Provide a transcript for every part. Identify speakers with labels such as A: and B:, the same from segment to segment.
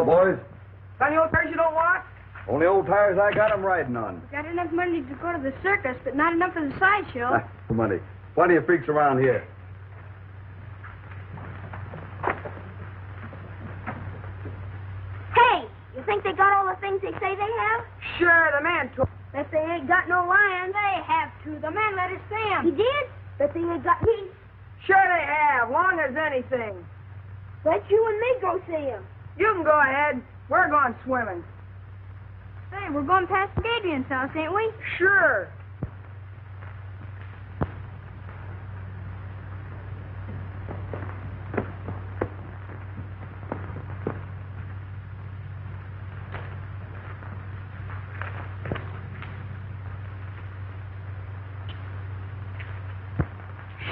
A: boys.
B: Any old tires you don't want?
A: Only old tires I got 'em riding on.
C: Got enough money to go to the circus, but not enough for the sideshow.
A: Money. Plenty of freaks around here.
C: Hey, you think they got all the things they say they have?
B: Sure, the man took.
C: Bet they ain't got no lions. They have to. The man let us see 'em. He did? Bet they ain't got me.
B: Sure they have, long as anything.
C: Bet you and me go see 'em.
B: You can go ahead. We're going swimming.
C: Hey, we're going past Adrian's house, ain't we?
B: Sure.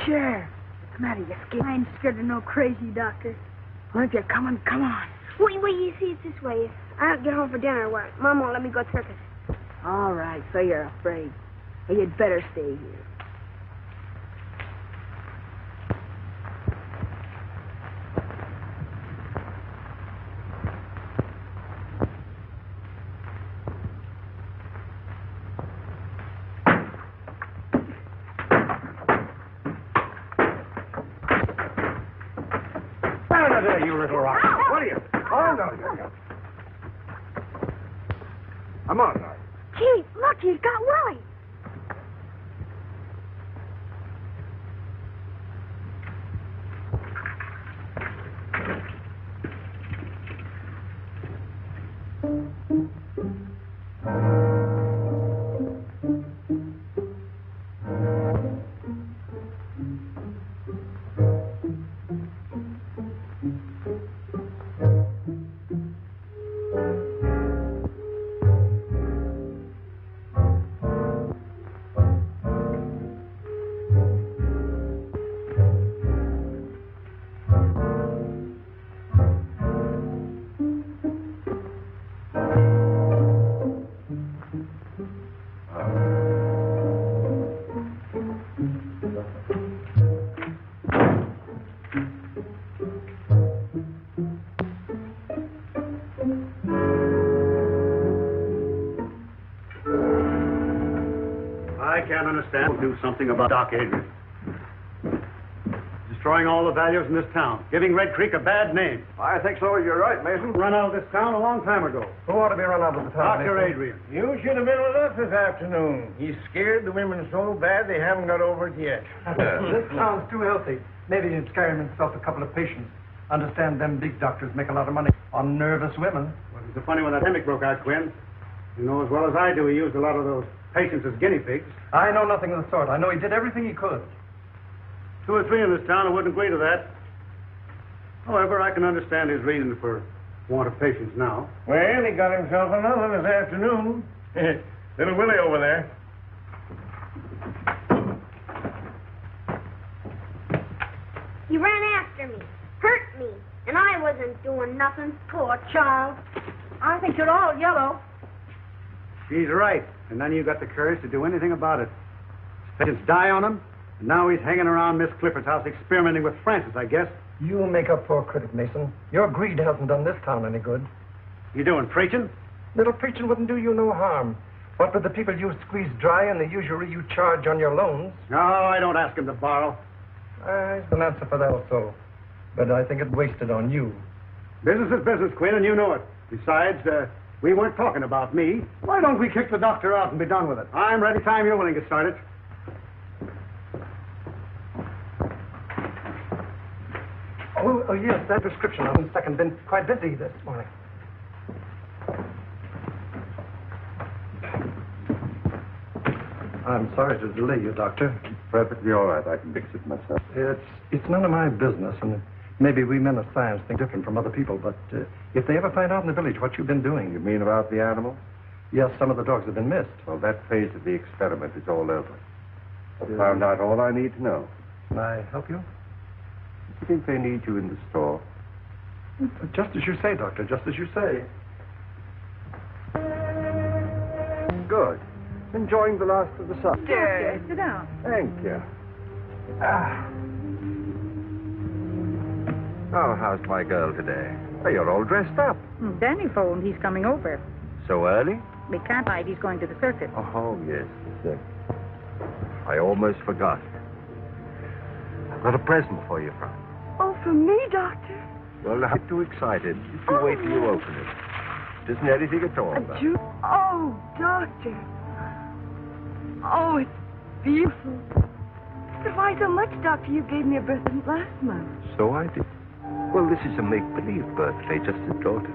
B: Sure. What's the matter? You scared?
C: I ain't scared of no crazy doctor.
B: Aren't you coming? Come on.
C: Wait, you see, it's this way. If I don't get home for dinner, what? Mom won't let me go to circus.
B: All right, so you're afraid. Well, you'd better stay here.
A: There, you little rock. What are you? Oh, no. Come on, now.
C: Gee, look, he's got Willie.
D: Do something about Doc Adrian. Destroying all the values in this town. Giving Red Creek a bad name.
A: I think so. You're right, Mason.
D: Run out of this town a long time ago.
A: Who ought to be run out of the town?
D: Dr. Adrian.
E: You should have been with us this afternoon. He's scared the women so bad they haven't got over it yet.
F: This town's too healthy. Maybe he'd scare himself a couple of patients. Understand them big doctors make a lot of money on nervous women.
D: Well, it was funny when that epidemic broke out, Quinn. You know as well as I do he used a lot of those patients as guinea pigs.
F: I know nothing of the sort. I know he did everything he could.
D: 2 or 3 in this town who wouldn't agree to that. However, I can understand his reason for want of patients now.
E: Well, he got himself another this afternoon. Little Willie over there.
C: He ran after me, hurt me, and I wasn't doing nothing. Poor child.
B: I think you're all yellow.
D: She's right. And none of you got the courage to do anything about it. Patients die on him, and now he's hanging around Miss Clifford's house experimenting with Francis, I guess.
F: You make up poor critic, Mason. Your greed hasn't done this town any good.
D: You doing preaching?
F: Little preaching wouldn't do you no harm. What with the people you squeeze dry and the usury you charge on your loans?
D: No, I don't ask him to borrow.
F: There's an answer for that also. But I think it's wasted on you.
D: Business is business, Quinn, and you know it. Besides, we weren't talking about me. Why don't we kick the doctor out and be done with it? I'm ready time you're willing to get started.
F: Oh, yes, that prescription. I'm second. Been quite busy this morning. I'm sorry to delay you, Doctor.
A: Perfectly all right. I can fix it myself.
F: It's none of my business, and maybe we men of science think different from other people, but if they ever find out in the village what you've been doing...
A: You mean about the animals?
F: Yes, some of the dogs have been missed.
A: Well, that phase of the experiment is all over. I've found out all I need to know.
F: Can I help you?
A: Do you think they need you in the store?
F: Just as you say, Doctor, just as you say.
A: Good. Enjoying the last of the sun.
B: Doctor, sit down.
A: Thank you. Oh, how's my girl today? Oh, you're all dressed up.
G: Danny phoned. He's coming over.
A: So early?
G: We can't hide. He's going to the circus.
A: Oh, yes. I almost forgot. I've got a present for you, Frank.
B: Oh, for me, Doctor?
A: Well, not too excited. Just you wait till you open it. It isn't anything at all.
B: Oh, Doctor. Oh, it's beautiful. But why so much, Doctor? You gave me a present last month.
A: So I did. Well, this is a make-believe birthday, just as daughter.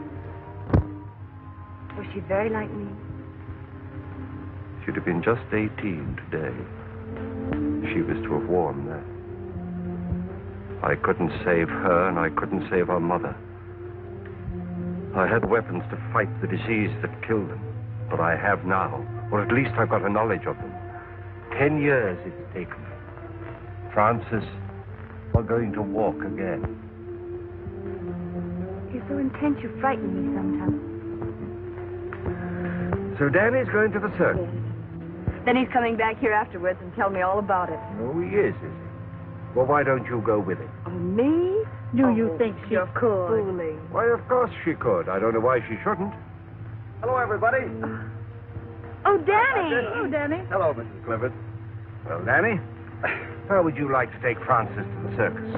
B: Was she very like me?
A: She'd have been just 18 today. She was to have worn that. I couldn't save her, and I couldn't save her mother. I had weapons to fight the disease that killed them, but I have now, or at least I've got a knowledge of them. 10 years it's taken. Francis, we're going to walk again.
B: You're so intense, you frighten me sometimes.
A: So Danny's going to the circus.
B: Yes. Then he's coming back here afterwards and tell me all about it.
A: Oh, he is he? Well, why don't you go with him?
B: Oh, me?
G: Do you think she
B: you're
G: could?
B: Fooling.
A: Why, of course she could. I don't know why she shouldn't.
D: Hello, everybody.
B: Oh, Danny!
G: Oh, Danny.
D: Hello, Mrs. Clifford.
A: Well, Danny, how would you like to take Frances to the circus?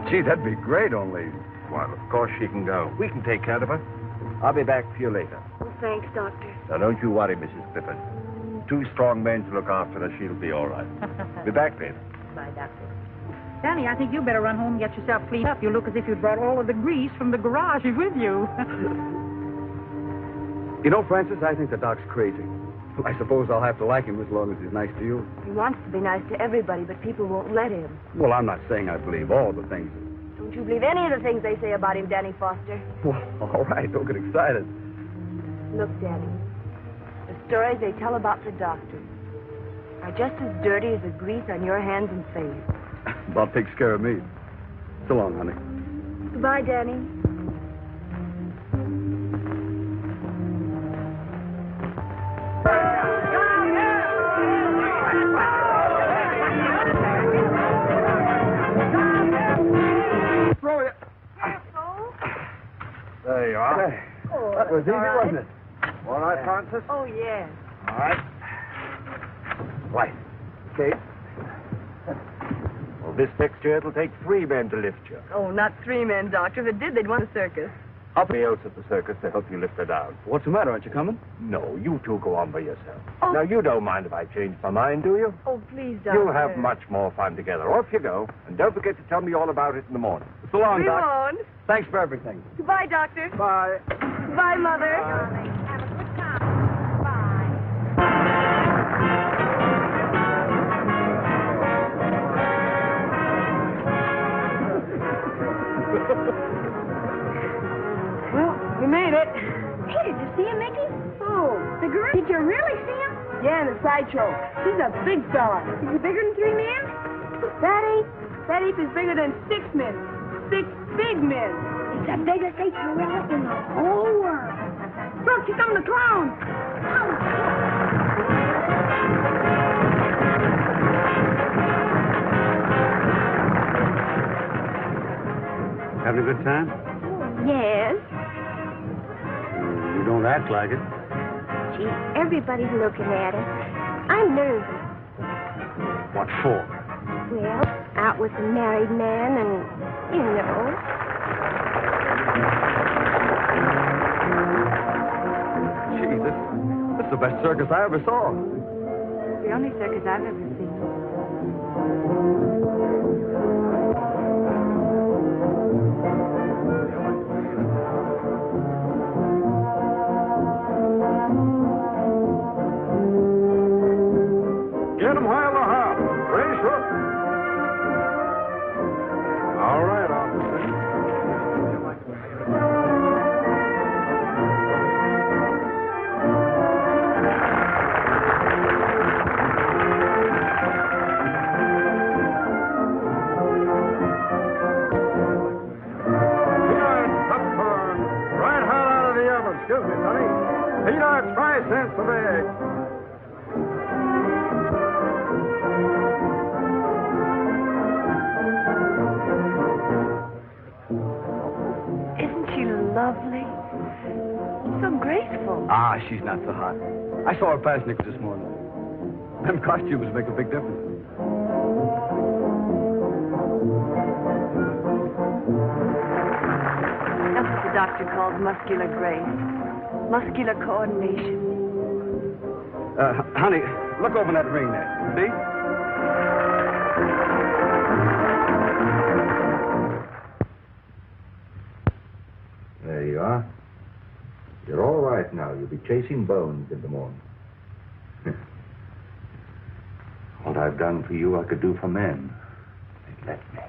D: Gee, that'd be great, only...
A: Well, of course she can go. We can take care of her. I'll be back for you later.
B: Oh, thanks, Doctor.
A: Now, don't you worry, Mrs. Clifford. 2 strong men to look after her. She'll be all right. Be back later.
G: Bye, Doctor. Danny, I think you better run home and get yourself cleaned up. You look as if you'd brought all of the grease from the garage with you.
D: You know, Francis, I think the doc's crazy. I suppose I'll have to like him as long as he's nice to you.
B: He wants to be nice to everybody, but people won't let him.
D: Well, I'm not saying I believe all the things.
B: Don't you believe any of the things they say about him, Danny Foster?
D: Well, all right, don't get excited.
B: Look, Danny, the stories they tell about the doctor are just as dirty as the grease on your hands and face.
D: Bob takes care of me. So long, honey.
B: Goodbye, Danny.
A: There you are.
B: Oh,
D: That was easy, wasn't it?
A: All right, Francis?
B: Oh, yes.
A: All right. Right. Okay. Well, this fixture, it'll take 3 men to lift you.
B: Oh, not 3 men, Doctor. If it did, they'd want a circus.
A: Somebody else at the circus to help you lift her down.
D: What's the matter? Aren't you coming?
A: No, you 2 go on by yourself.
B: Oh.
A: Now, you don't mind if I change my mind, do you?
B: Oh, please, Doctor.
A: You'll have much more fun together. Off you go. And don't forget to tell me all about it in the morning.
D: So long,
B: We
D: Doc.
B: won't.
D: Thanks for everything.
B: Goodbye, Doctor.
D: Bye.
B: Goodbye, Mother.
C: Have a good time. Bye.
B: Well, we made it.
C: Hey, did you see him, Mickey?
B: Oh, the gorilla.
C: Did you really see him?
B: Yeah, in the sideshow. He's a big fella.
C: Is he bigger than 3 men?
B: That ape is bigger than 6 men. 6 big men.
C: He's the biggest ape gorilla in the whole world.
B: Look, he's coming to clown.
D: Having a good time?
C: Yes.
D: You don't act like it.
C: Gee, everybody's looking at us. I'm nervous.
D: What for?
C: Well, out with a married man and, you know.
D: Gee, this is the best circus I ever saw.
B: The only circus I've ever seen.
D: Get 'em while they're hot. Race up. All right, officer.
B: lovely. So graceful.
D: Ah, she's not so hot. I saw her pass Nick this morning. Them costumes make a big difference.
B: That's what the doctor calls muscular grace. Muscular coordination.
D: Honey, look over that ring there. See?
A: There you are. You're all right now. You'll be chasing bones in the morning. What I've done for you, I could do for men. They let me.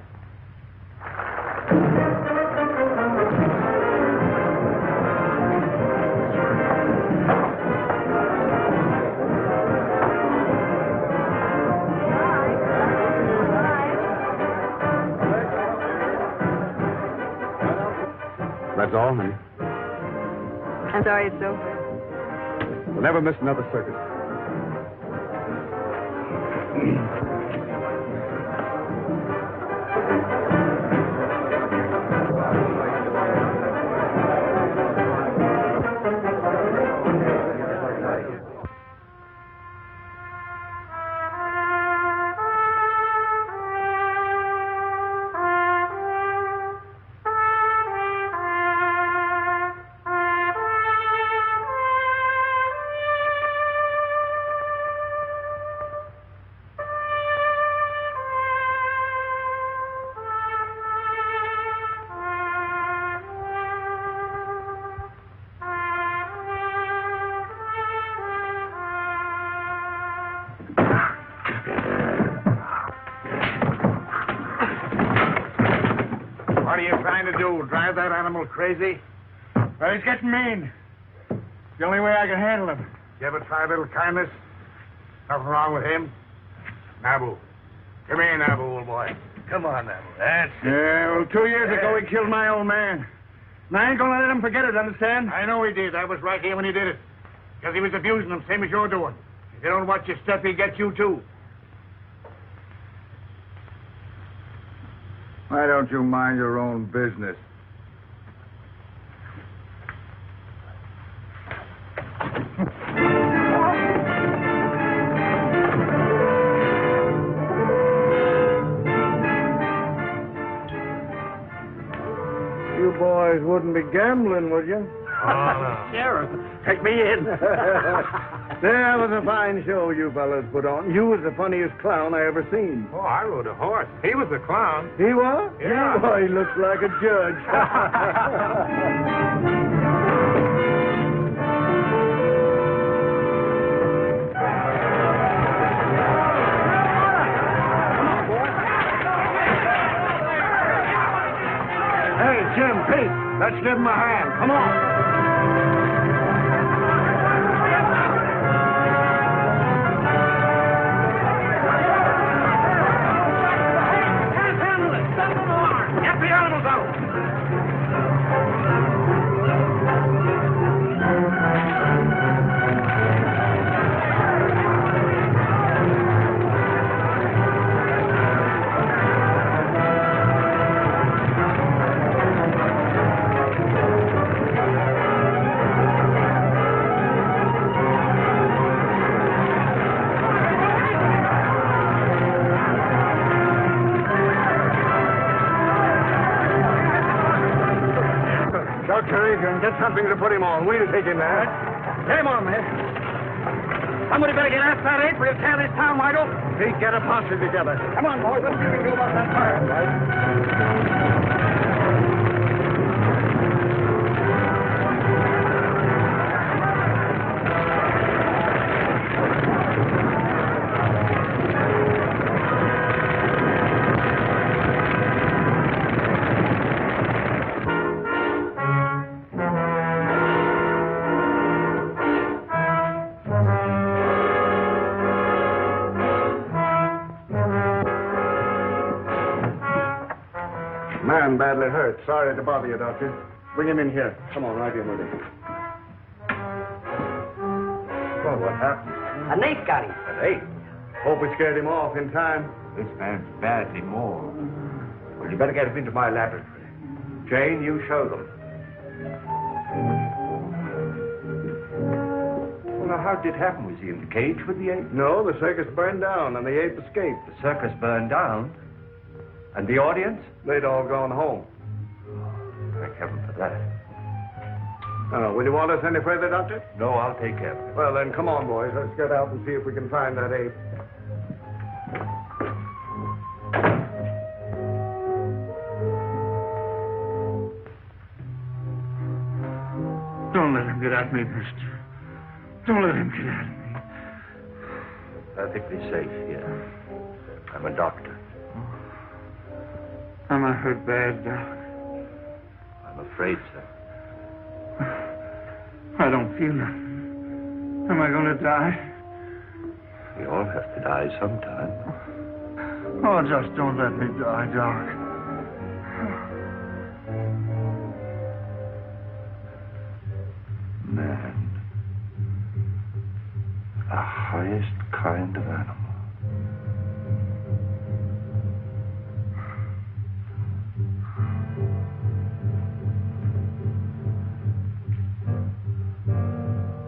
D: That's all, honey.
B: I'm sorry it's over.
D: We'll never miss another circus.
E: What are you trying to do? Drive that animal crazy? Well, he's getting mean. It's the only way I can handle him. You ever try a little kindness? Nothing wrong with him? Nabu. Come here, Nabu, old boy. Come on, Nabu. That's it. Yeah, well, 2 years ago, he killed my old man. And I ain't gonna let him forget it, understand? I know he did. I was right here when he did it. Because he was abusing him, same as you're doing. If you don't watch your step, he'll get you, too. Why don't you mind your own business? You boys wouldn't be gambling, would you?
A: Oh, no.
F: Sheriff, take me in.
E: That was a fine show you fellas put on. You was the funniest clown I ever seen.
A: Oh, I rode a horse. He was the clown.
E: He was?
A: Yeah.
E: Oh, he looks like a judge. Hey, Jim, Pete, let's give him a hand. Come on. Adrian, get something to put him on. We'll take him there.
F: Get him on, man. Somebody better get after that ape or he'll tear this town wide open.
E: Pete, get a posse together.
F: Come on, boys. Let's see what we can do about that fire.
E: Man badly hurt. Sorry to bother you, Doctor. Bring him in here. Come on, right here with him. Well, what happened?
F: An ape got him.
E: An ape? Hope we scared him off in time.
A: This man's badly mauled. Well, you better get him into my laboratory. Jane, you show them. Well, now, how did it happen? Was he in the cage with the ape?
D: No, the circus burned down and the ape escaped.
A: The circus burned down? And the audience?
D: They'd all gone home.
A: Thank heaven for that.
D: Will you want us any further, Doctor?
A: No, I'll take care of it.
D: Well, then, come on, boys. Let's get out and see if we can find that ape.
E: Don't let him get at me, mister. Don't let him get at me.
A: Perfectly safe here. I'm a doctor.
E: Am I hurt bad, Doc?
A: I'm afraid so.
E: I don't feel nothing. Am I going to die?
A: We all have to die sometime.
E: Oh, just don't let me die, Doc.
A: Man. The highest kind of animal.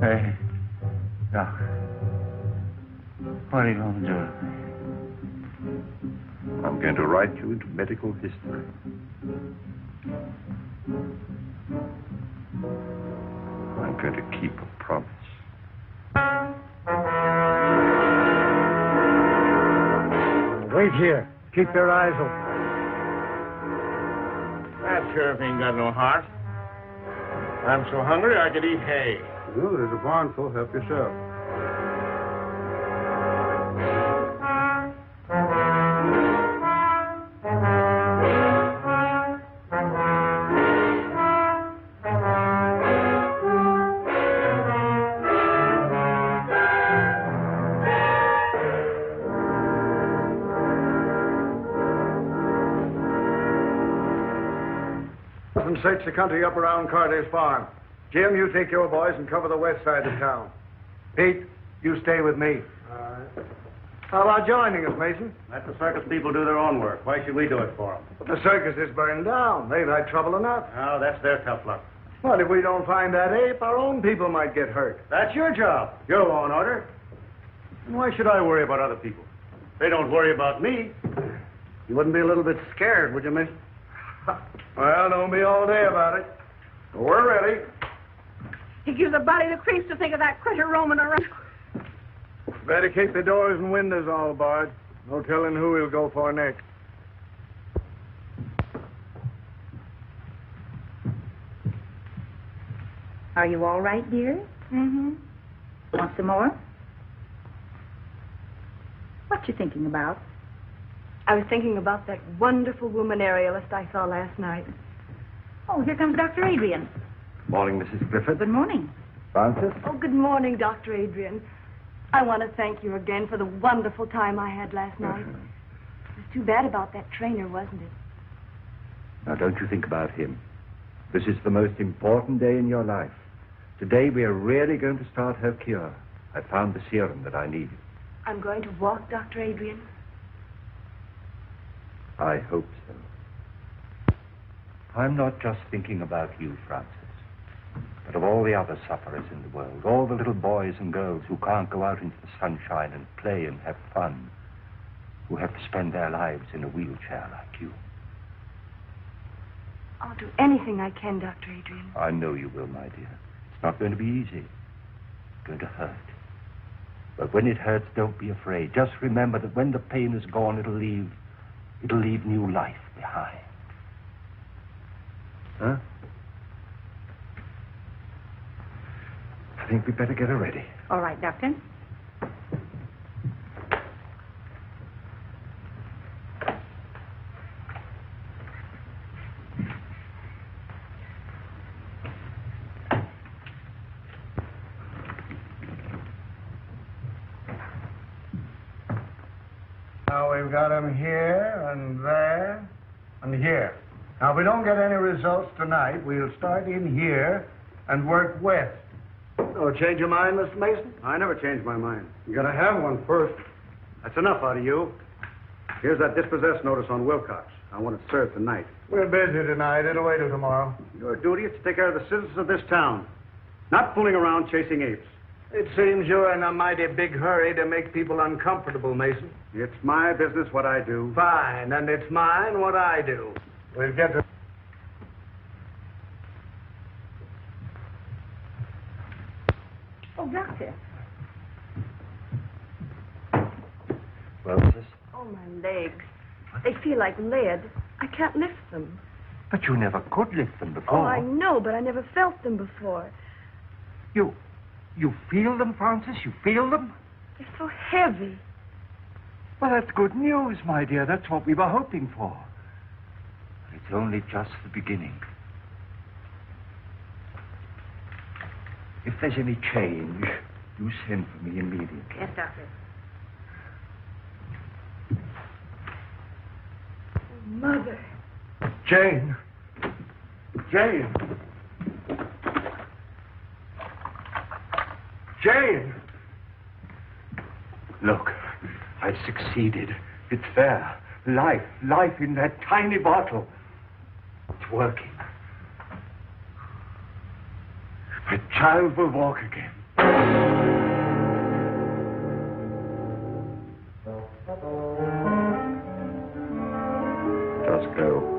E: Hey, Doc. What are you going to do with me?
A: I'm going to write you into medical history. I'm going to keep a promise.
D: Wait here. Keep your eyes open.
E: That sheriff ain't got no heart. I'm so hungry I could eat hay.
D: Well, there's a barn full. Help yourself. And search the country up around Carter's farm. Jim, you take your boys and cover the west side of town. Pete, you stay with me. All right. How about joining us, Mason?
F: Let the circus people do their own work. Why should we do it for them?
D: But the circus is burned down. They've had trouble enough.
F: Oh, that's their tough luck.
D: Well, if we don't find that ape, our own people might get hurt.
F: That's your job. Your law and order. And why should I worry about other people? They don't worry about me.
D: You wouldn't be a little bit scared, would you, Mason? Well, don't be all day about it. We're ready.
G: He gives the body the creeps to think of that critter roaming around.
D: Better keep the doors and windows all barred. No telling who he'll go for next.
G: Are you all right, dear? Mm-hmm. Want some more? What you thinking about?
B: I was thinking about that wonderful woman aerialist I saw last night.
G: Oh, here comes Dr. Adrian.
A: Morning, Mrs. Clifford.
G: Good morning.
A: Francis?
B: Oh, good morning, Dr. Adrian. I want to thank you again for the wonderful time I had last night. It was too bad about that trainer, wasn't it?
A: Now, don't you think about him. This is the most important day in your life. Today, we are really going to start her cure. I found the serum that I needed.
B: I'm going to walk, Dr. Adrian.
A: I hope so. I'm not just thinking about you, Francis, but of all the other sufferers in the world, all the little boys and girls who can't go out into the sunshine and play and have fun, who have to spend their lives in a wheelchair like you.
B: I'll do anything I can, Dr. Adrian.
A: I know you will, my dear. It's not going to be easy. It's going to hurt. But when it hurts, don't be afraid. Just remember that when the pain is gone, it'll leave new life behind. Huh? I think we'd better get her ready.
G: All right, Doctor.
D: Now we've got him here and there and here. Now, if we don't get any results tonight, we'll start in here and work west. Oh, change your mind, Mr. Mason? I never change my mind. You gotta have one first. That's enough out of you. Here's that dispossessed notice on Wilcox.
H: I want to serve tonight.
D: We're busy tonight. It'll wait till tomorrow.
H: Your duty is to take care of the citizens of this town, not fooling around chasing apes.
D: It seems you're in a mighty big hurry to make people uncomfortable, Mason.
H: It's my business what I do.
D: Fine, and it's mine what I do. We'll get to...
B: Oh, Doctor.
A: Well, sis?
B: Oh, my legs. They feel like lead. I can't lift them.
A: But you never could lift them before.
B: Oh, I know, but I never felt them before.
A: You feel them, Francis? You feel them?
B: They're so heavy.
A: Well, that's good news, my dear. That's what we were hoping for. But it's only just the beginning. If there's any change, you send for me immediately.
G: Yes, Doctor.
B: Oh, Mother.
A: Jane! Jane! Jane! Look, I've succeeded. It's there. Life in that tiny bottle. It's working. The child will walk again. Just go.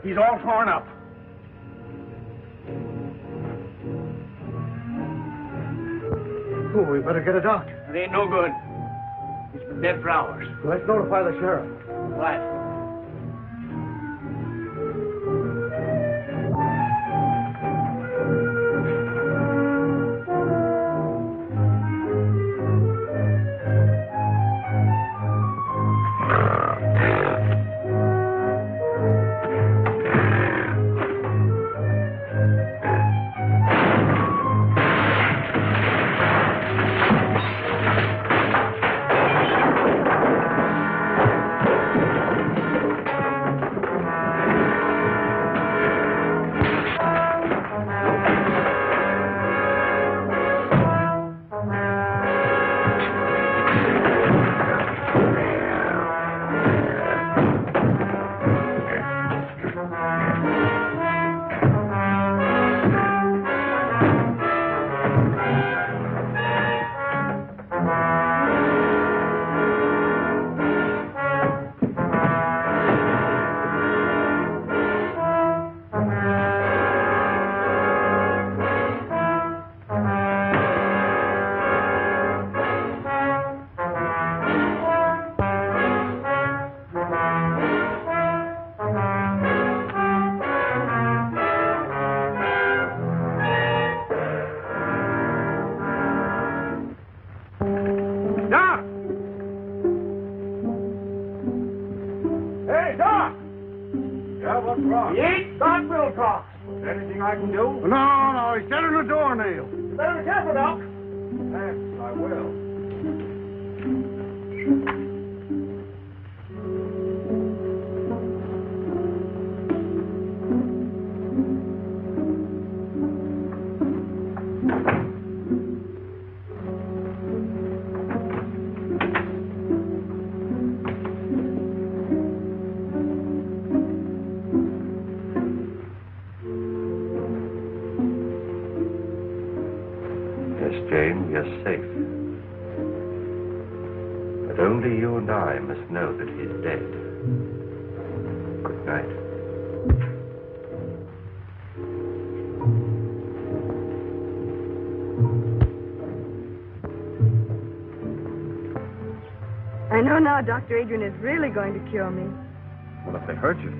H: He's all torn up.
F: Oh, we better get a doctor.
H: It ain't no good. He's been dead for hours.
F: Let's notify the sheriff.
H: Right.
D: No, he's dead on the doornail.
H: You better be careful, Doc.
D: Yes, I will.
A: Jane, we are safe. But only you and I must know that he's dead. Good night.
B: I know now Dr. Adrian is really going to cure me.
H: Well, if they hurt you,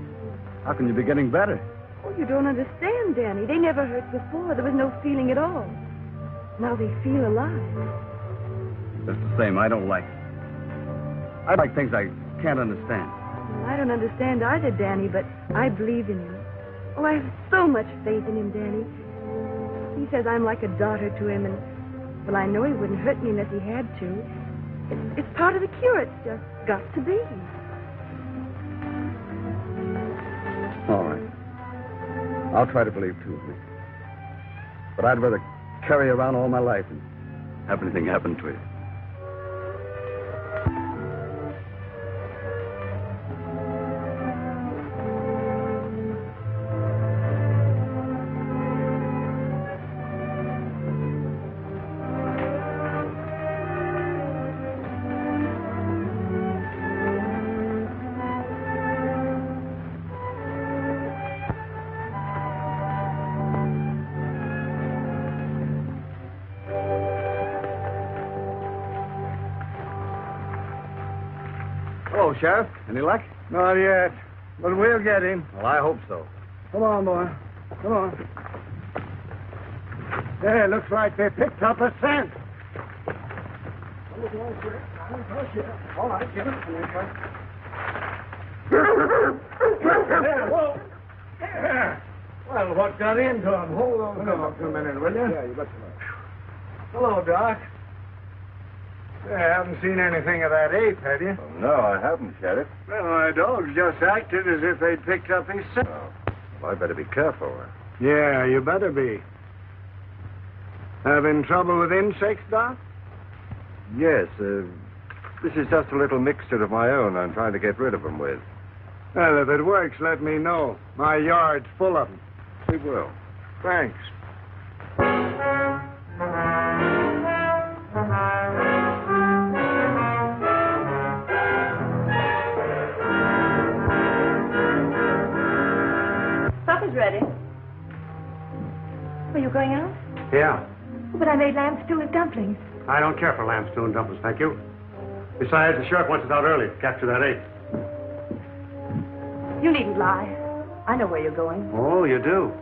H: how can you be getting better?
B: Oh, you don't understand, Danny. They never hurt before. There was no feeling at all. Now they feel alive.
H: Just the same, I don't like it. I like things I can't understand.
B: Well, I don't understand either, Danny, but I believe in him. Oh, I have so much faith in him, Danny. He says I'm like a daughter to him, and, well, I know he wouldn't hurt me unless he had to. It's part of the cure. It's just got to be.
H: All right. I'll try to believe, too, Miss. But I'd rather carry you around all my life and have anything happen to you. Hello, Sheriff. Any luck?
D: Not yet, but we'll get him.
H: Well, I hope so.
D: Come on, boy. Come on. There, looks like they picked up a scent. All right, give it to me. There, whoa. There. Well, what got into him? Hold on a minute, will you?
H: Yeah, you betcha.
D: Hello, Doc. You haven't seen anything of that ape, have you?
A: Oh, no, I haven't, Sheriff.
D: Well, my dogs just acted as if they'd picked up his scent.
A: Oh, well, I better be careful.
D: Yeah, you better be. Having trouble with insects, Doc?
A: Yes, this is just a little mixture of my own I'm trying to get rid of them with.
D: Well, if it works, let me know. My yard's full of them.
A: We will.
D: Thanks.
B: Supper's ready. Are you going out?
D: Yeah.
B: But I made lamb stew with dumplings.
H: I don't care for lamb stew and dumplings, thank you. Besides, the sheriff wants us out early to capture that ape.
B: You needn't lie. I know where you're going.
H: Oh, you do?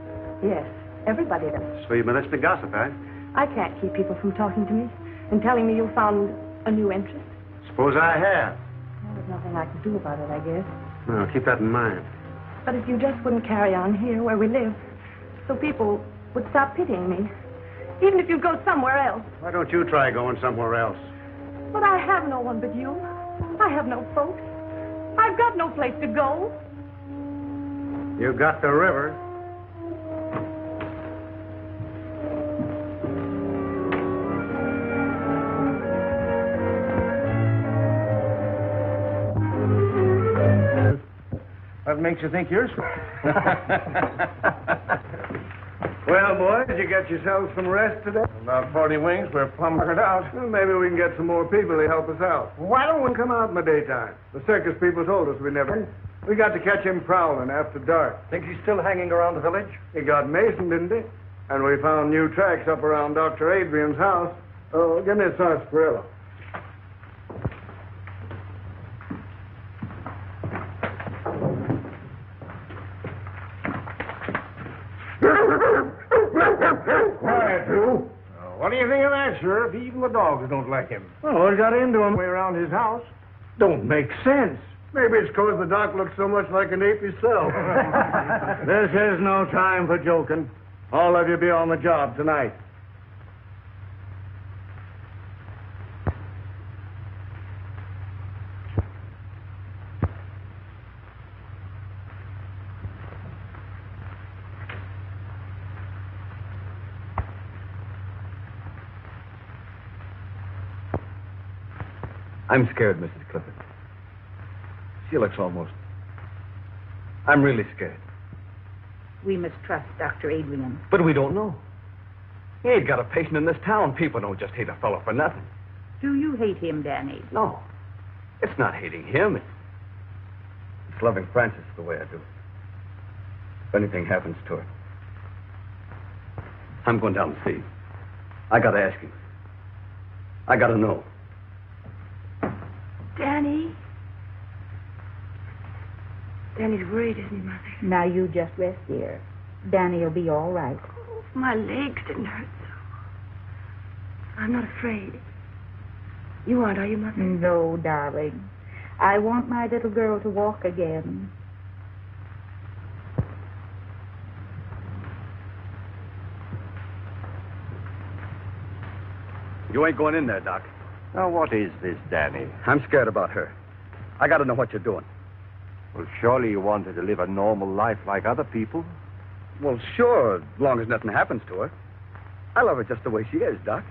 B: Yes, everybody does.
H: So you've been listening to gossip, eh?
B: I can't keep people from talking to me and telling me you found a new interest.
H: Suppose I have.
B: Well, there's nothing I can do about it, I guess.
H: Well, keep that in mind.
B: But if you just wouldn't carry on here where we live, so people would stop pitying me. Even if you go somewhere else.
H: Why don't you try going somewhere else?
B: But I have no one but you. I have no folks. I've got no place to go.
H: You got the river.
D: What makes you think you're Well, boys, did you get yourselves some rest today?
E: About 40 wings. We're plumb worked out.
D: Well, maybe we can get some more people to help us out. Why don't we come out in the daytime? The circus people told us we never... We got to catch him prowling after dark.
F: Think he's still hanging around the village?
D: He got Mason, didn't he? And we found new tracks up around Dr. Adrian's house. Oh, give me a sarsaparilla. Quiet, you.
E: What do you think of that, Sheriff? Even the dogs don't like him.
D: Well, what got into him way around his house? Don't make sense. Maybe it's because the doc looks so much like an ape himself. This is no time for joking. All of you be on the job tonight.
H: I'm scared, Mrs. Clifford. She looks almost... I'm really scared.
G: We must trust Dr. Adrian.
H: But we don't know. He ain't got a patient in this town. People don't just hate a fellow for nothing.
G: Do you hate him, Danny?
H: No. It's not hating him. It's loving Frances the way I do. If anything happens to her, I'm going down to see him. I gotta ask him. I gotta know.
B: Danny? Danny's worried, isn't he, Mother?
G: Now you just rest, dear. Danny will be all right.
B: Oh, my legs didn't hurt so. I'm not afraid. You aren't, are you, Mother?
G: No, darling. I want my little girl to walk again.
H: You ain't going in there, Doc.
A: Now, what is this, Danny?
H: I'm scared about her. I got to know what you're doing.
A: Well, surely you want her to live a normal life like other people.
H: Well, sure, as long as nothing happens to her. I love her just the way she is, Doc.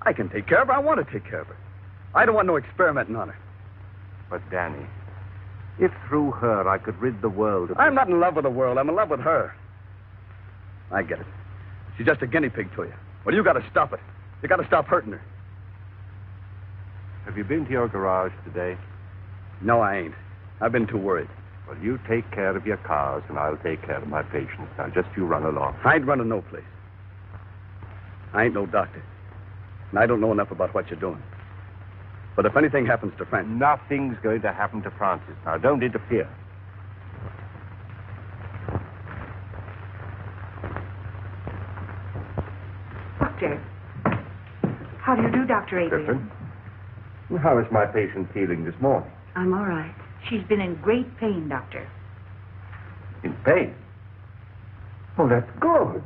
H: I can take care of her. I want to take care of her. I don't want no experimenting on her.
A: But, Danny, if through her I could rid the world of...
H: I'm not in love with the world. I'm in love with her. I get it. She's just a guinea pig to you. Well, you got to stop it. You got to stop hurting her.
A: Have you been to your garage today?
H: No, I ain't. I've been too worried.
A: Well, you take care of your cars, and I'll take care of my patients. Now, just you run along.
H: I ain't running no place. I ain't no doctor. And I don't know enough about what you're doing. But if anything happens to Francis...
A: Nothing's going to happen to Francis. Now, don't interfere.
G: Doctor. How do you do, Dr. Adrian?
A: Clifford, how is my patient feeling this morning?
B: I'm all right.
G: She's been in great pain, Doctor.
A: In pain? Oh, that's good.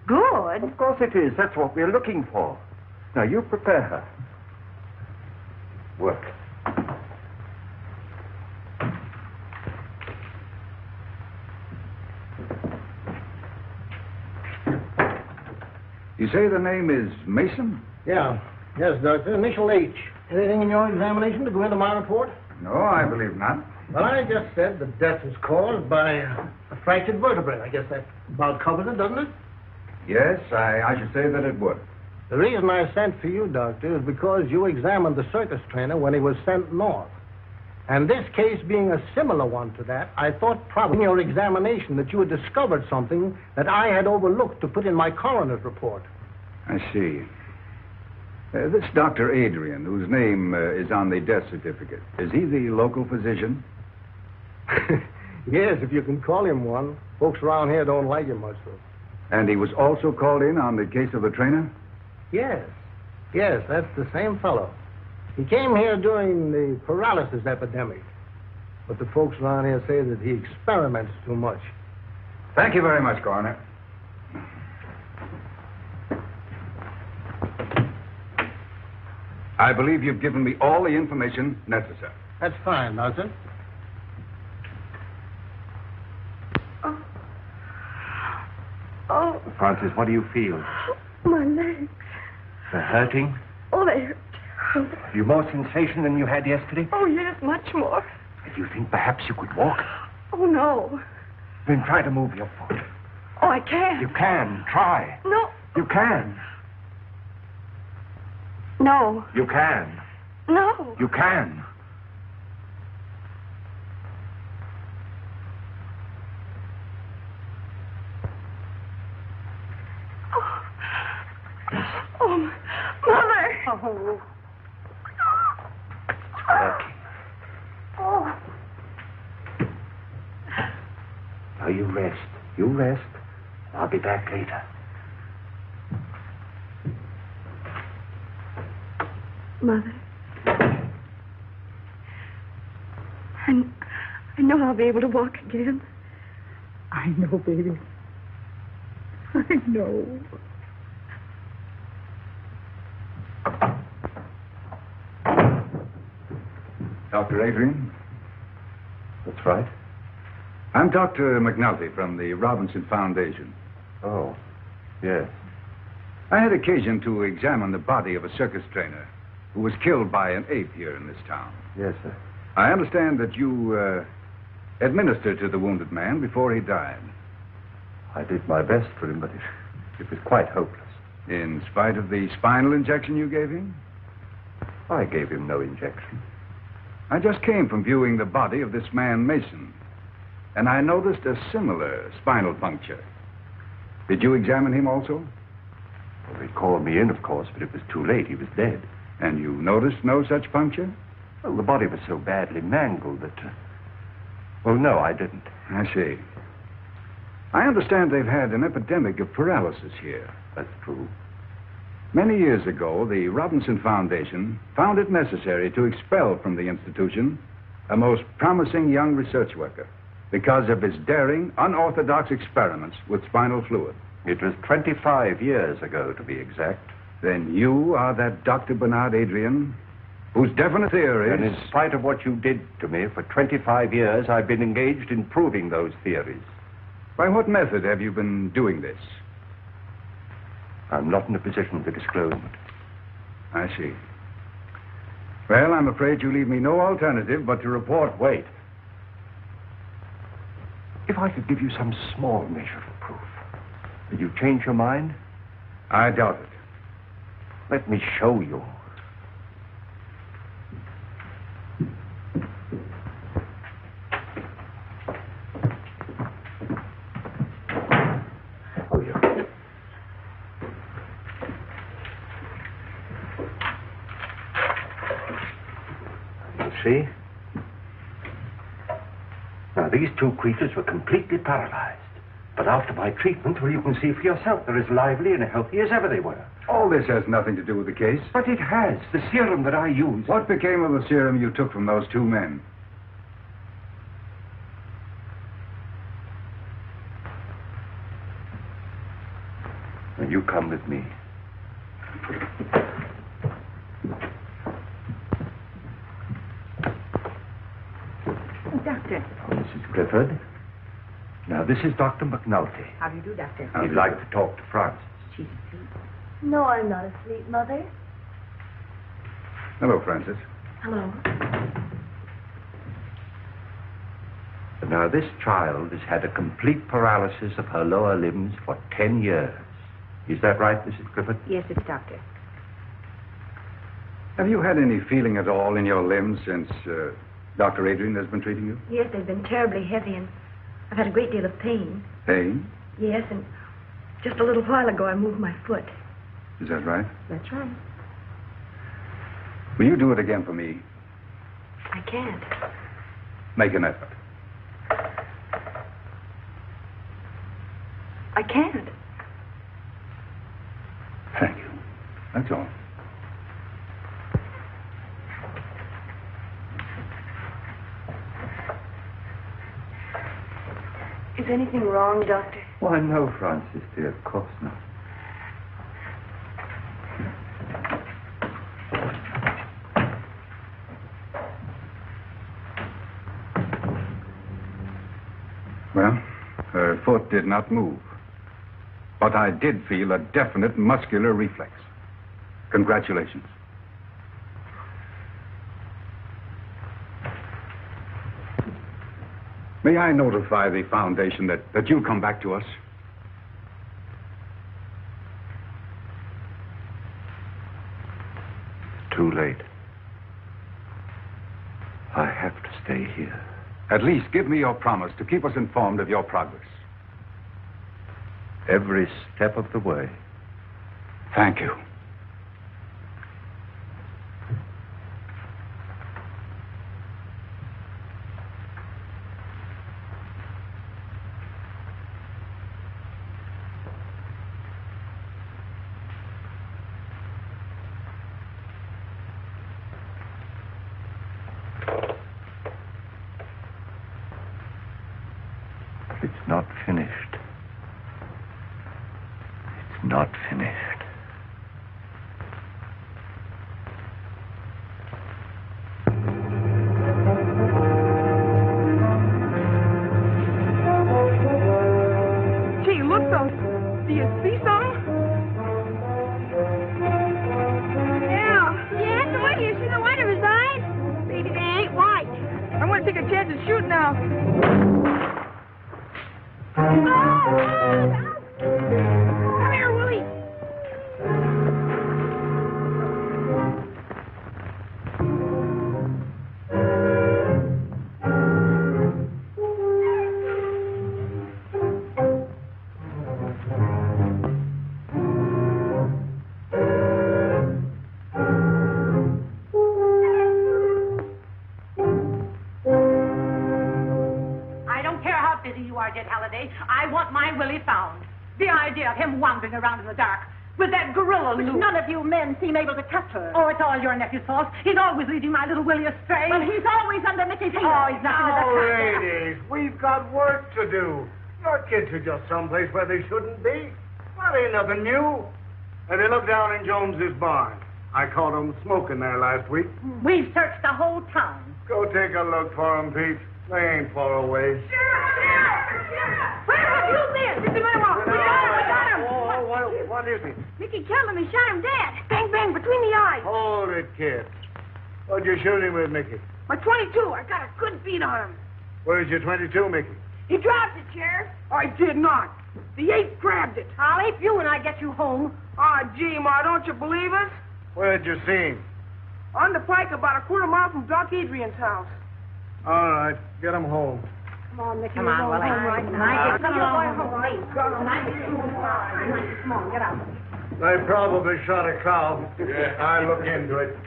G: Good?
A: Of course it is. That's what we're looking for. Now, you prepare her. Work.
E: You say the name is Mason?
D: Yeah. Yes, Doctor. Initial H. Anything in your examination to go into my report?
E: No, I believe not.
D: Well, I just said the death was caused by a fractured vertebrae. I guess that about covers it, doesn't it?
E: Yes, I should say that it would.
D: The reason I sent for you, Doctor, is because you examined the circus trainer when he was sent north. And this case being a similar one to that, I thought probably in your examination that you had discovered something that I had overlooked to put in my coroner's report.
E: I see. This Dr. Adrian, whose name is on the death certificate, is he the local physician?
D: Yes, if you can call him one. Folks around here don't like him much, though.
E: And he was also called in on the case of the trainer?
D: Yes. Yes, that's the same fellow. He came here during the paralysis epidemic. But the folks around here say that he experiments too much.
E: Thank you very much, Coroner. I believe you've given me all the information necessary.
D: That's fine, Doctor.
B: Oh,
A: Francis, what do you feel?
B: my legs.
A: They're hurting?
B: Oh, they hurt terribly.
A: Have you more sensation than you had yesterday?
B: Oh, yes, much more.
A: Do you think perhaps you could walk?
B: Oh, no.
A: Then try to move your foot.
B: Oh, I can't.
A: You can. Try.
B: No.
A: You can.
B: No.
A: You can.
B: No.
A: You can.
B: Oh, Mother.
G: Oh.
B: Oh.
A: Now you rest. You rest. I'll be back later.
B: Mother. I know I'll be able to walk again.
G: I know, baby. I know.
E: Dr. Adrian?
A: That's right.
E: I'm Dr. McNulty from the Robinson Foundation.
A: Oh, yes.
E: I had occasion to examine the body of a circus trainer who was killed by an ape here in this town.
A: Yes, sir.
E: I understand that you administered to the wounded man before he died.
A: I did my best for him, but it was quite hopeless.
E: In spite of the spinal injection you gave him?
A: I gave him no injection.
E: I just came from viewing the body of this man, Mason, and I noticed a similar spinal puncture. Did you examine him also?
A: Well, they called me in, of course, but it was too late. He was dead.
E: And you noticed no such puncture?
A: Well, the body was so badly mangled that... Well, no, I didn't.
E: I see. I understand they've had an epidemic of paralysis here.
A: That's true.
I: Many years ago, the Robinson Foundation found it necessary to expel from the institution a most promising young research worker because of his daring, unorthodox experiments with spinal fluid.
A: It was 25 years ago, to be exact.
I: Then you are that Dr. Bernard Adrian, whose definite theories...
A: And in spite of what you did to me, for 25 years, I've been engaged in proving those theories.
I: By what method have you been doing this?
A: I'm not in a position to disclose it.
I: I see. Well, I'm afraid you leave me no alternative but to report.
A: Wait. If I could give you some small measure of proof, will you change your mind?
I: I doubt it.
A: Let me show you. Oh, yeah. You see? Now, these two creatures were completely paralyzed. But after my treatment, well, you can see for yourself, they're as lively and healthy as ever they were.
I: All this has nothing to do with the case.
A: But it has. The serum that I used.
I: What became of the serum you took from those two men?
A: Now, you come with me.
G: Doctor.
A: Oh, Mrs. Clifford. Now, this is Dr. McNulty.
G: How do you do, Doctor?
A: He'd like to talk to Frances.
G: She's asleep.
B: No, I'm not asleep, Mother.
I: Hello, Frances.
B: Hello.
A: Now, this child has had a complete paralysis of her lower limbs for 10 years. Is that right, Mrs. Clifford?
G: Yes, it's Doctor.
I: Have you had any feeling at all in your limbs since Dr. Adrian has been treating you?
B: Yes, they've been terribly heavy, and I've had a great deal of pain.
I: Pain?
B: Yes, and just a little while ago I moved my foot.
I: Is that right?
B: That's right.
I: Will you do it again for me?
B: I can't.
I: Make an effort.
B: I can't.
I: Thank you. That's all.
B: Is anything wrong, Doctor?
A: Why, no, Frances, dear. Of course not.
I: Well, her foot did not move. But I did feel a definite muscular reflex. Congratulations. May I notify the Foundation that you'll come back to us?
A: Too late. I have to stay here.
I: At least give me your promise to keep us informed of your progress.
A: Every step of the way.
I: Thank you.
A: It's not finished. It's not finished.
G: Gee, look, those. Do you see something?
C: Yeah, the way you see the white of his eyes. Maybe they ain't white.
G: I want to take a chance and shoot now.
C: Come here, Willie.
J: I don't care how busy you are, Jed Halliday. I want my Willie found. The idea of him wandering around in the dark.
G: with that gorilla Which none of you men seem able to touch her. Oh, it's all your nephew's fault. He's always leading my little Willie astray. But he's always under Mickey's heel. Oh, he's nothing
D: Now,
G: but a
D: ladies, we've got work to do. Your kids are just someplace where they shouldn't be. That ain't nothing new. And they look down in Jones's barn. I caught them smoking there last week.
G: We've searched the whole town.
D: Go take a look for them, Pete. They ain't far away.
C: Where have you been? Mr. Monroe, we got him.
D: Oh, what is it?
C: Mickey killed him and shot him dead. Bang, bang, between the eyes.
D: Hold it, kid. What'd you shoot him with, Mickey?
C: My 22. I got a good beat on him.
D: Where's your 22, Mickey?
C: He dropped it, Sheriff. I did not. The ape grabbed it. I'll ape you when I get you home. Ah, gee, Ma, don't you believe us?
D: Where'd you see him?
C: On the pike about a quarter mile from Doc Adrian's house.
D: All right, get him home.
C: Come on, Mickey.
G: Come on, Willie.
C: Home right now. Come on, get out.
D: They probably shot a cow.
E: Yeah.
D: I look into it.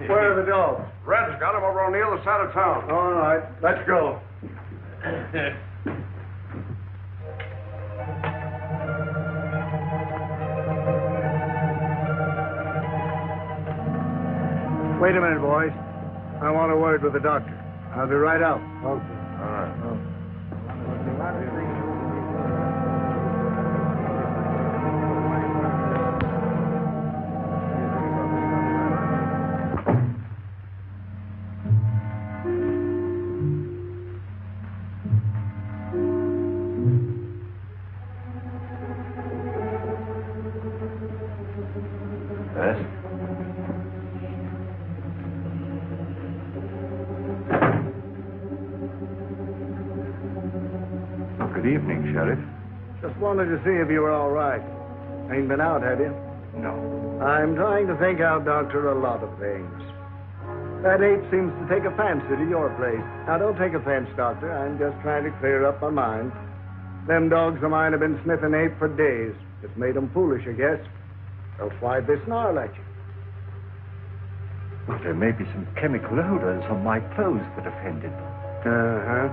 D: Where are the dogs?
E: Red's got him over on the other side of town.
D: All right, let's go. Wait a minute, boys. I want a word with the doctor. I'll be right out. Okay. All right.
A: Yes? Good evening, Sheriff.
D: Just wanted to see if you were all right. Ain't been out, have you?
A: No.
D: I'm trying to think out, Doctor, a lot of things. That ape seems to take a fancy to your place. Now, don't take offense, Doctor. I'm just trying to clear up my mind. Them dogs of mine have been sniffing ape for days. It's made them foolish, I guess. Else why'd they snarl at you?
A: Well, there may be some chemical odors on my clothes that offended them.
D: Uh-huh.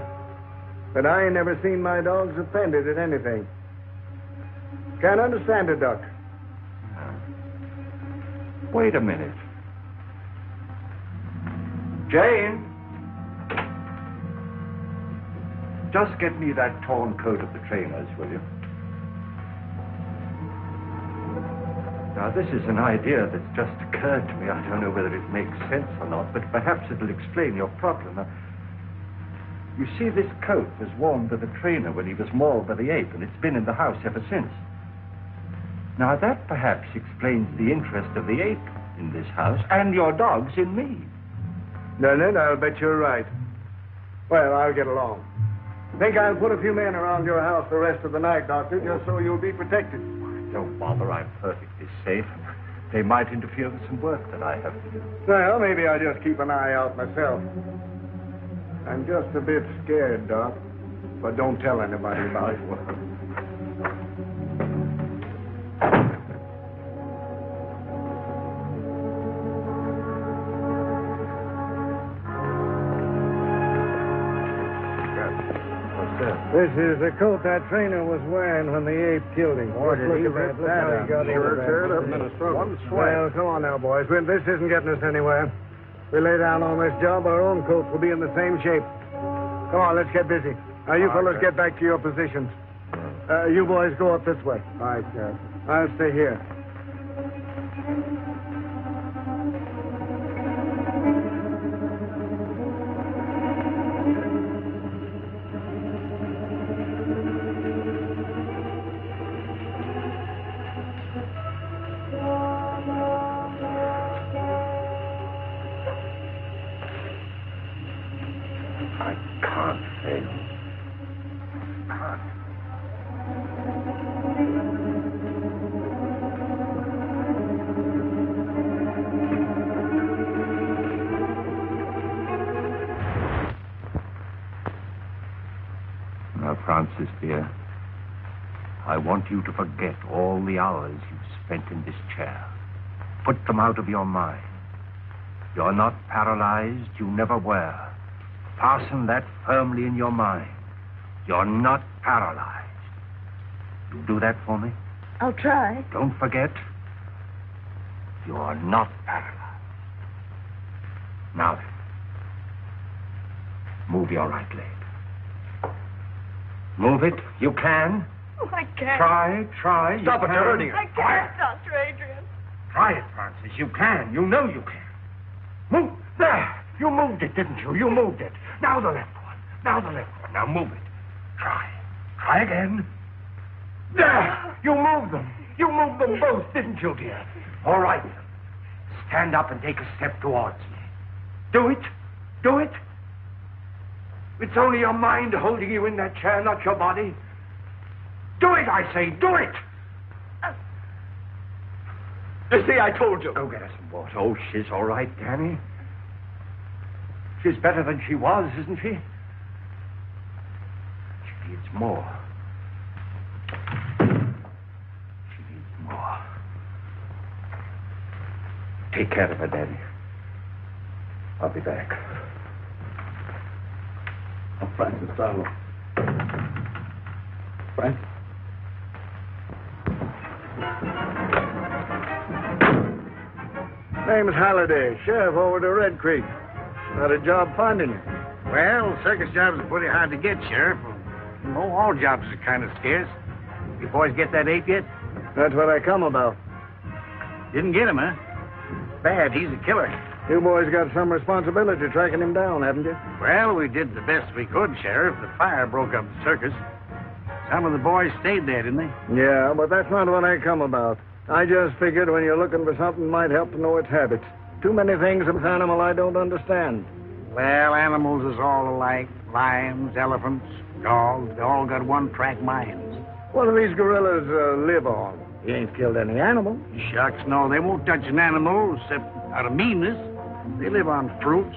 D: But I ain't never seen my dogs offended at anything. Can't understand it, Doctor.
A: Wait a minute. Jane! Just get me that torn coat of the trainer's, will you? Now, this is an idea that's just occurred to me. I don't know whether it makes sense or not, but perhaps it'll explain your problem. You see, this coat was worn by the trainer when he was mauled by the ape, and it's been in the house ever since. Now, that perhaps explains the interest of the ape in this house, and your dogs in me.
D: No, I'll bet you're right. Well, I'll get along. Think I'll put a few men around your house the rest of the night, Doctor, just so you'll be protected.
A: Don't bother, I'm perfectly safe. They might interfere with some work that I have to do.
D: Well, maybe I'll just keep an eye out myself. I'm just a bit scared, Doc. But don't tell anybody about it. This is the coat that trainer was wearing when the ape killed him. Boy, look at that. Well, come on now, boys. This isn't getting us anywhere. If we lay down on this job, our own coats will be in the same shape. Come on, let's get busy. Now, you fellows get back to your positions. You boys go up this way. All right, Sheriff. I'll stay here.
A: Francis, dear, I want you to forget all the hours you've spent in this chair. Put them out of your mind. You're not paralyzed. You never were. Fasten that firmly in your mind. You're not paralyzed. You do that for me?
B: I'll try.
A: Don't forget, you are not paralyzed. Now then, move your right leg. Move it. You can.
B: Oh, I can't.
A: Try.
E: Stop it, you're hurting her.
B: I can't, Dr. Adrian.
A: Try it, Francis. You can. You know you can. Move. There. You moved it, didn't you? You moved it. Now the left one. Now move it. Try again. There. You moved them. You moved them both, didn't you, dear? All right. Stand up and take a step towards me. Do it. It's only your mind holding you in that chair, not your body. Do it, I say. Do it. You see, I told you. Go get her some water. Oh, she's all right, Danny. She's better than she was, isn't she? She needs more. Take care of her, Danny. I'll be back.
H: Oh, Francis, darling. Francis?
D: Name's Halliday, sheriff over to Red Creek. Had a job finding you.
E: Well, circus jobs are pretty hard to get, Sheriff. You know, all jobs are kind of scarce. You boys get that ape yet?
D: That's what I come about.
E: Didn't get him, huh? Bad, he's a killer.
D: You boys got some responsibility tracking him down, haven't you?
E: Well, we did the best we could, Sheriff. The fire broke up the circus. Some of the boys stayed there, didn't they?
D: Yeah, but that's not what I come about. I just figured when you're looking for something might help to know its habits. Too many things of this animal I don't understand.
E: Well, animals is all alike. Lions, elephants, dogs, they all got one-track minds.
D: What do these gorillas live on? You ain't killed any animal.
E: Shucks, no, they won't touch an animal except out of meanness. They live on fruits,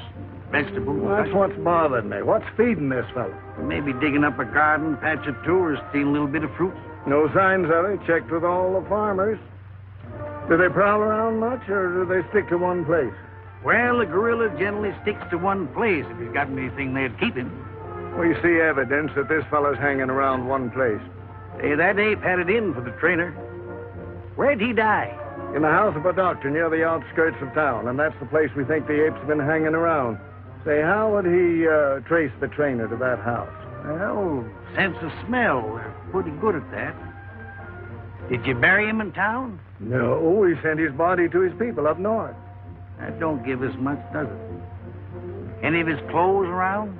E: vegetables.
D: Well, that's what's bothered me. What's feeding this fellow?
E: Maybe digging up a garden patch or two or stealing a little bit of fruit.
D: No signs of it. Checked with all the farmers. Do they prowl around much, or do they stick to one place?
E: Well, the gorilla generally sticks to one place if he's got anything there to keep him.
D: We see evidence that this fellow's hanging around one place.
E: Hey, that ape had it in for the trainer. Where'd he die?
D: In the house of a doctor near the outskirts of town, and that's the place we think the ape's been hanging around. Say, how would he trace the trainer to that house?
E: Well, sense of smell. We're pretty good at that. Did you bury him in town?
D: No, we sent his body to his people up north.
E: That don't give us much, does it? Any of his clothes around?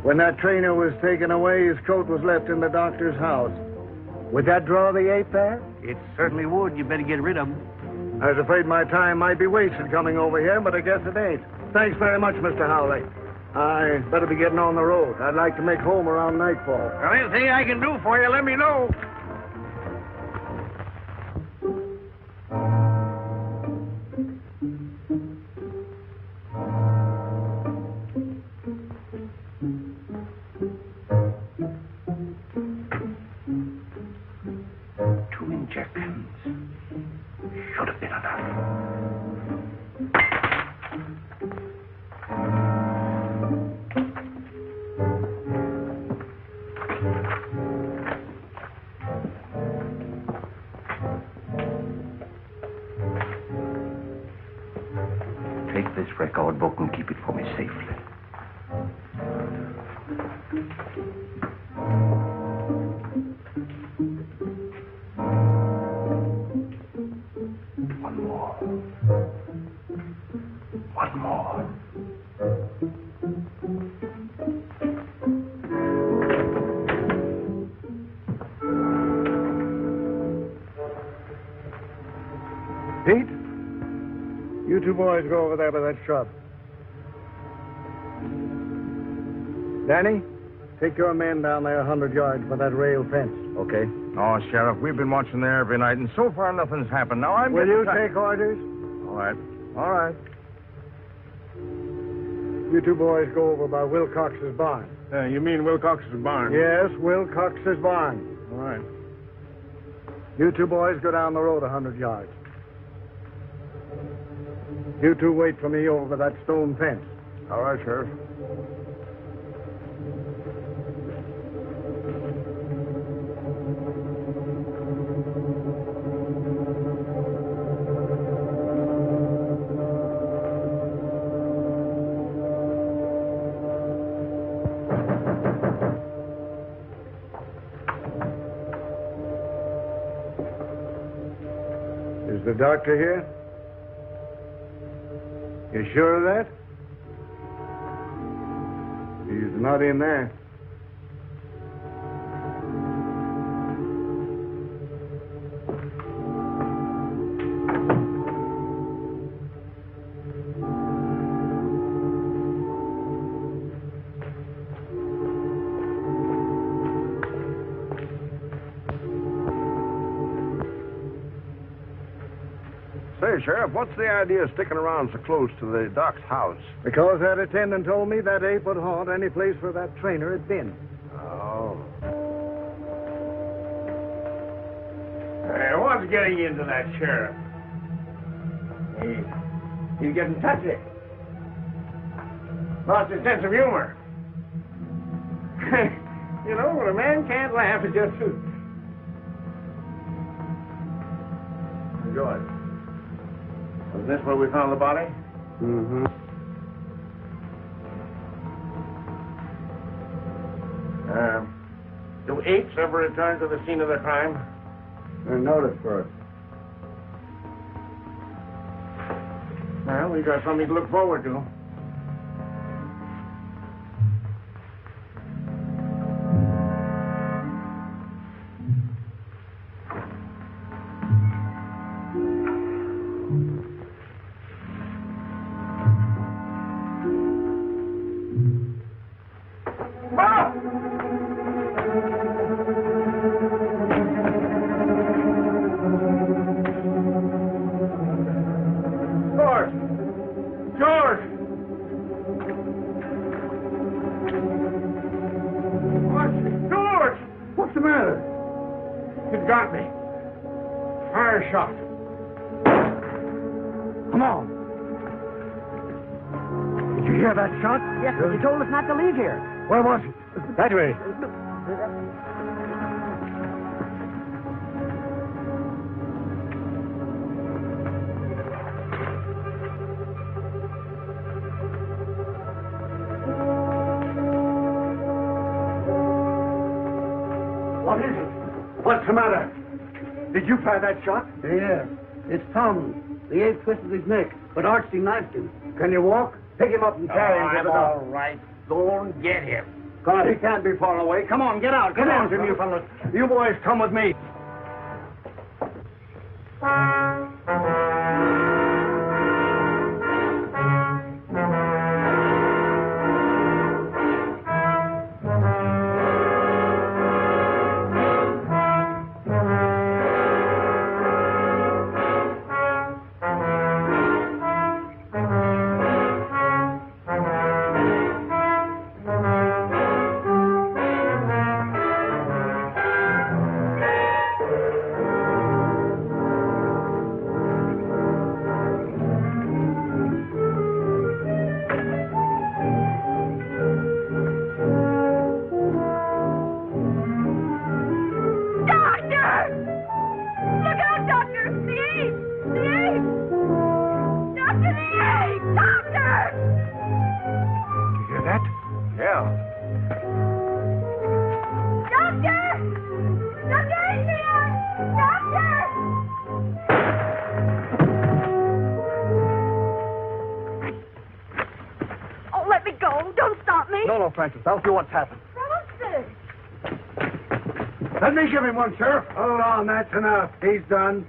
D: When that trainer was taken away, his coat was left in the doctor's house. Would that draw the ape there?
E: It certainly would. You better get rid of him.
D: I was afraid my time might be wasted coming over here, but I guess it ain't. Thanks very much, Mr. Howley. I better be getting on the road. I'd like to make home around nightfall.
E: Well, anything I can do for you, let me know.
A: Record book and keep it for me safely. One more.
D: Pete? You two boys go over there by that shrub. Danny, take your men down there 100 yards by that rail fence.
H: Okay.
E: Oh, Sheriff, we've been watching there every night, and so far nothing's happened. Now I'm
D: Will you take orders?
E: All right.
D: All right. You two boys go over by Wilcox's barn.
E: You mean Wilcox's barn?
D: Yes, Wilcox's barn.
E: All right.
D: You two boys go down the road 100 yards. You two wait for me over that stone fence.
E: All right, Sheriff.
D: the doctor here? You sure of that? He's not in there.
A: Say, Sheriff, what's the idea of sticking around so close to the doc's house?
D: Because that attendant told me that ape would haunt any place where that trainer had been.
A: Oh.
E: Hey, what's getting you into that, Sheriff? He's getting touchy. Lost his sense of humor. You know, when a man can't laugh, it just suits. George, was this where we found the body?
D: Mm-hmm.
E: Do apes ever return to the scene of the crime?
D: They're noted for it.
E: Well, we got something to look forward to.
F: Yes, but you told us not to leave here.
D: Where was he? That way.
F: What is it? What's the matter? Did you fire that shot?
J: Yeah. It's Tom. The ape twisted his neck, but Archie knifed him.
D: Can you walk? Pick him up and carry him to the
E: all
D: doctor.
E: right. Go and get him.
D: God, he can't be far away. Come on, get out. Come on, Jim, you fellas. You boys come with me.
F: Francis, I'll see what's happened.
G: Francis!
D: Let me give him one, Sheriff. Hold on, that's enough. He's done.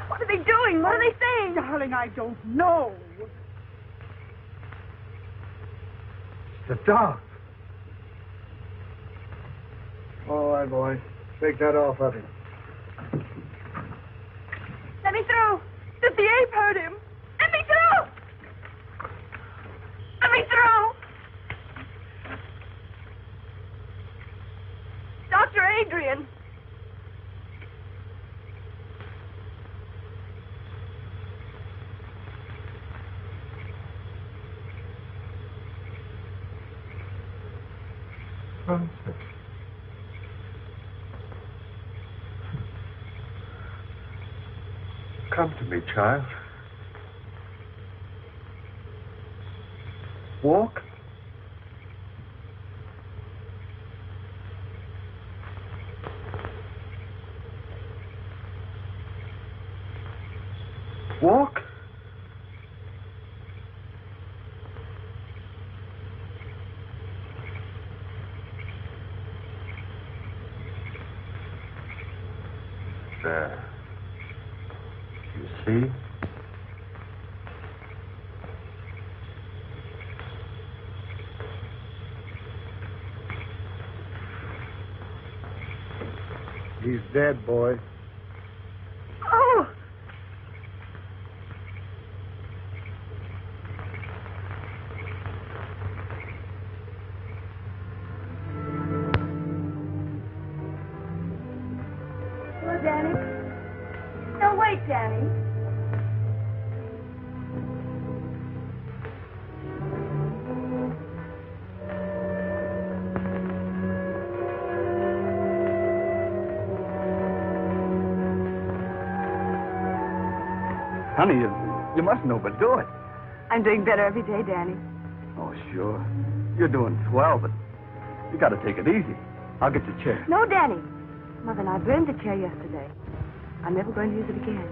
B: What are they doing? What are they saying?
C: Darling, I don't know.
D: The dog. All right, boy. Take that off of him.
B: Let me through. Did the ape hurt him? Let me through. Let me through. Dr. Adrian.
A: Come to me, child.
D: Walk? Walk?
A: There. You see?
D: He's dead, boy.
B: Oh! Hello, Danny. No, wait, Danny.
H: Honey, you mustn't overdo it.
B: I'm doing better every day, Danny.
H: Oh, sure. You're doing swell, but you got to take it easy. I'll get your chair.
B: No, Danny. Mother and I burned the chair yesterday. I'm never going to use it again.